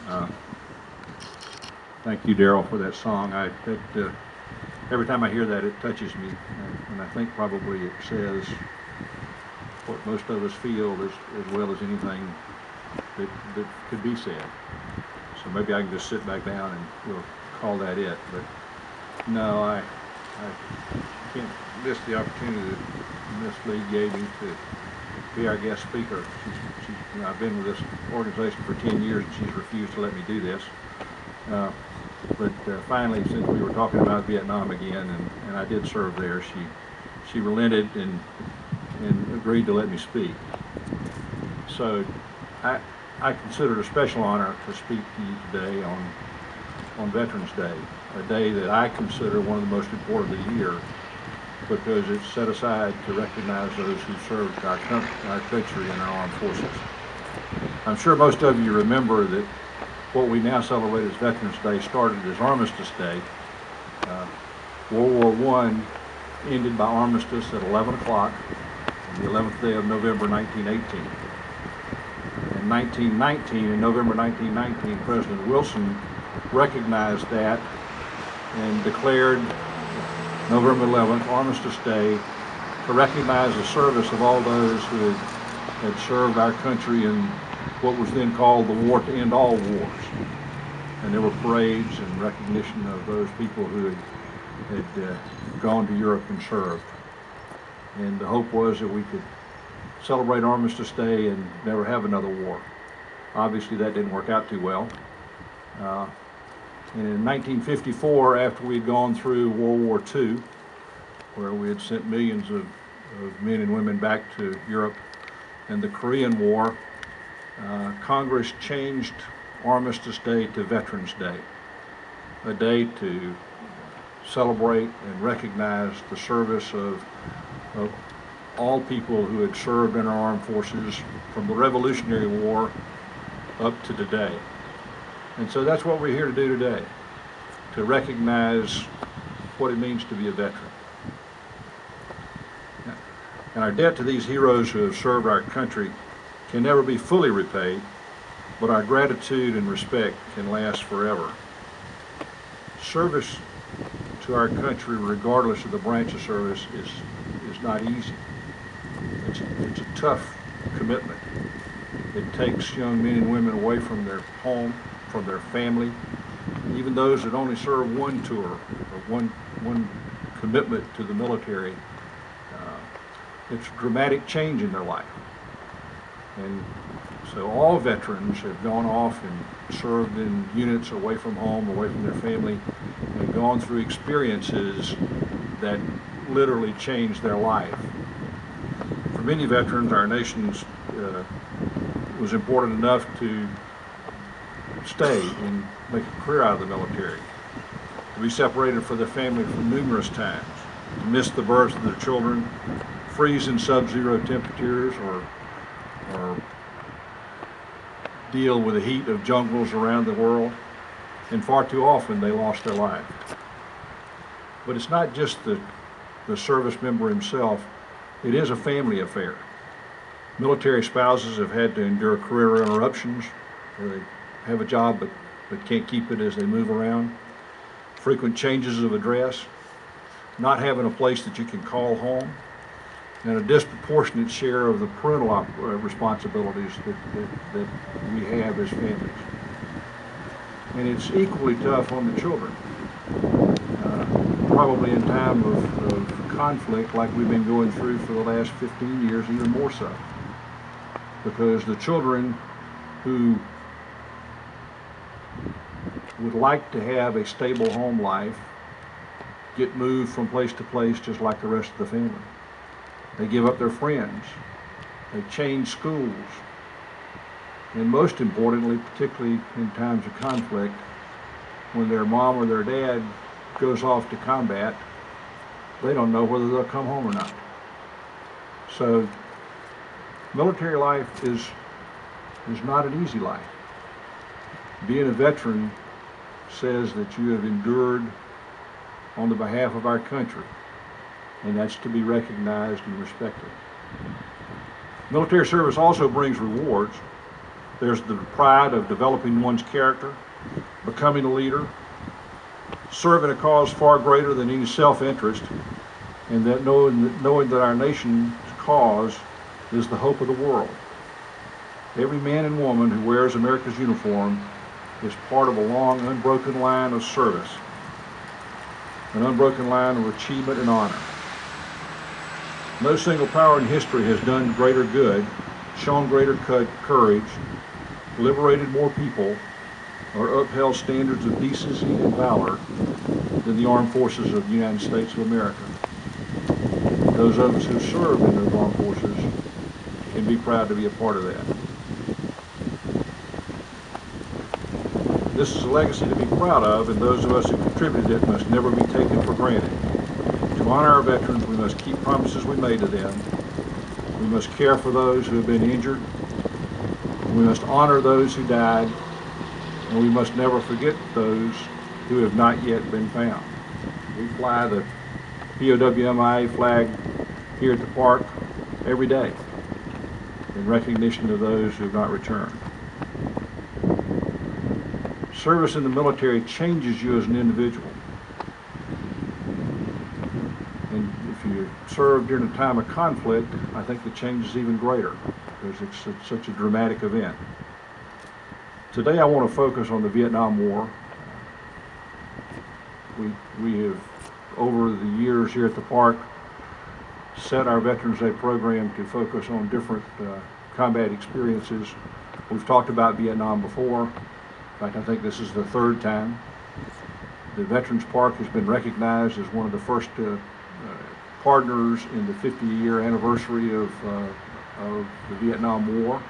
Uh, Thank you, Daryl, for that song. Every time I hear that, it touches me, and I think probably it says what most of us feel as well as anything that could be said. So maybe I can just sit back down and we'll call that it. But no, I can't miss the opportunity that Miss Lee gave me to be our guest speaker. I've been with this organization for 10 years, and she's refused to let me do this. But finally, since we were talking about Vietnam again, and I did serve there, she relented and agreed to let me speak. So I consider it a special honor to speak to you today on Veterans Day, a day that I consider one of the most important of the year because it's set aside to recognize those who served our country and our armed forces. I'm sure most of you remember that what we now celebrate as Veterans Day started as Armistice Day. World War I ended by armistice at 11 o'clock on the 11th day of November 1918. In 1919, in November 1919, President Wilson recognized that and declared November 11th, Armistice Day, to recognize the service of all those who had served our country in what was then called the War to End All Wars. And there were parades in recognition of those people who had gone to Europe and served. And the hope was that we could celebrate Armistice Day and never have another war. Obviously that didn't work out too well. And in 1954, after we'd gone through World War II, where we had sent millions of men and women back to Europe, and the Korean War, Congress changed Armistice Day to Veterans Day, a day to celebrate and recognize the service of all people who had served in our armed forces from the Revolutionary War up to today. And so that's what we're here to do today, to recognize what it means to be a veteran. And our debt to these heroes who have served our country can never be fully repaid, but our gratitude and respect can last forever. Service to our country, regardless of the branch of service, is not easy. It's a tough commitment. It takes young men and women away from their home, from their family, even those that only serve one tour or one commitment to the military. It's a dramatic change in their life. And so all veterans have gone off and served in units away from home, away from their family, and gone through experiences that literally changed their life. For many veterans, our nation's was important enough to stay and make a career out of the military, to be separated from their family for numerous times, to miss the births of their children, freeze in sub-zero temperatures, or deal with the heat of jungles around the world, and far too often they lost their life. But it's not just the service member himself, it is a family affair. Military spouses have had to endure career interruptions, where they have a job but can't keep it as they move around, frequent changes of address, not having a place that you can call home, and a disproportionate share of the parental responsibilities that we have as families. And it's equally tough on the children, probably in time of conflict like we've been going through for the last 15 years, even more so. Because the children who would like to have a stable home life get moved from place to place just like the rest of the family. They give up their friends. They change schools. And most importantly, particularly in times of conflict, when their mom or their dad goes off to combat, they don't know whether they'll come home or not. So military life is not an easy life. Being a veteran says that you have endured on the behalf of our country, and that's to be recognized and respected. Military service also brings rewards. There's the pride of developing one's character, becoming a leader, serving a cause far greater than any self-interest, and that knowing that our nation's cause is the hope of the world. Every man and woman who wears America's uniform is part of a long, unbroken line of service, an unbroken line of achievement and honor. No single power in history has done greater good, shown greater courage, liberated more people, or upheld standards of decency and valor than the armed forces of the United States of America. Those of us who serve in those armed forces can be proud to be a part of that. This is a legacy to be proud of, and those of us who contributed it must never be taken for granted. To honor our veterans, we must keep promises we made to them. We must care for those who have been injured. We must honor those who died, and we must never forget those who have not yet been found. We fly the POW/MIA flag here at the park every day in recognition of those who have not returned. Service in the military changes you as an individual. And if you serve during a time of conflict, I think the change is even greater because it's such a dramatic event. Today I want to focus on the Vietnam War. We have, over the years here at the park, set our Veterans Day program to focus on different combat experiences. We've talked about Vietnam before. In fact, I think this is the third time. The Veterans Park has been recognized as one of the first partners in the 50-year anniversary of the Vietnam War.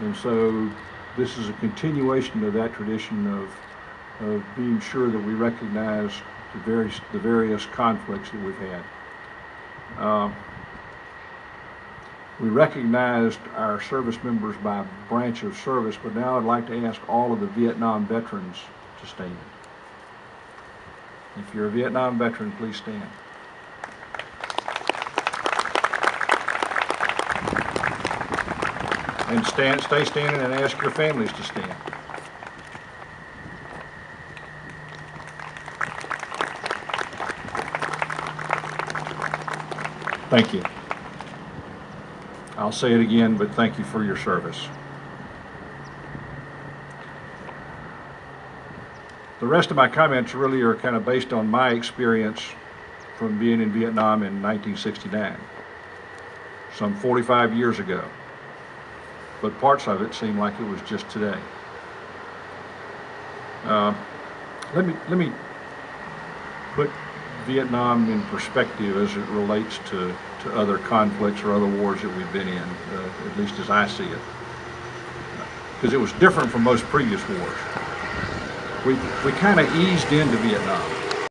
And so this is a continuation of that tradition of being sure that we recognize the various conflicts that we've had. We recognized our service members by branch of service, but now I'd like to ask all of the Vietnam veterans to stand. If you're a Vietnam veteran, please stand. And stay standing and ask your families to stand. Thank you. I'll say it again, but thank you for your service. The rest of my comments really are kind of based on my experience from being in Vietnam in 1969, some 45 years ago. But parts of it seem like it was just today. Let me put Vietnam in perspective as it relates to other conflicts or other wars that we've been in, at least as I see it. Because it was different from most previous wars. We kind of eased into Vietnam.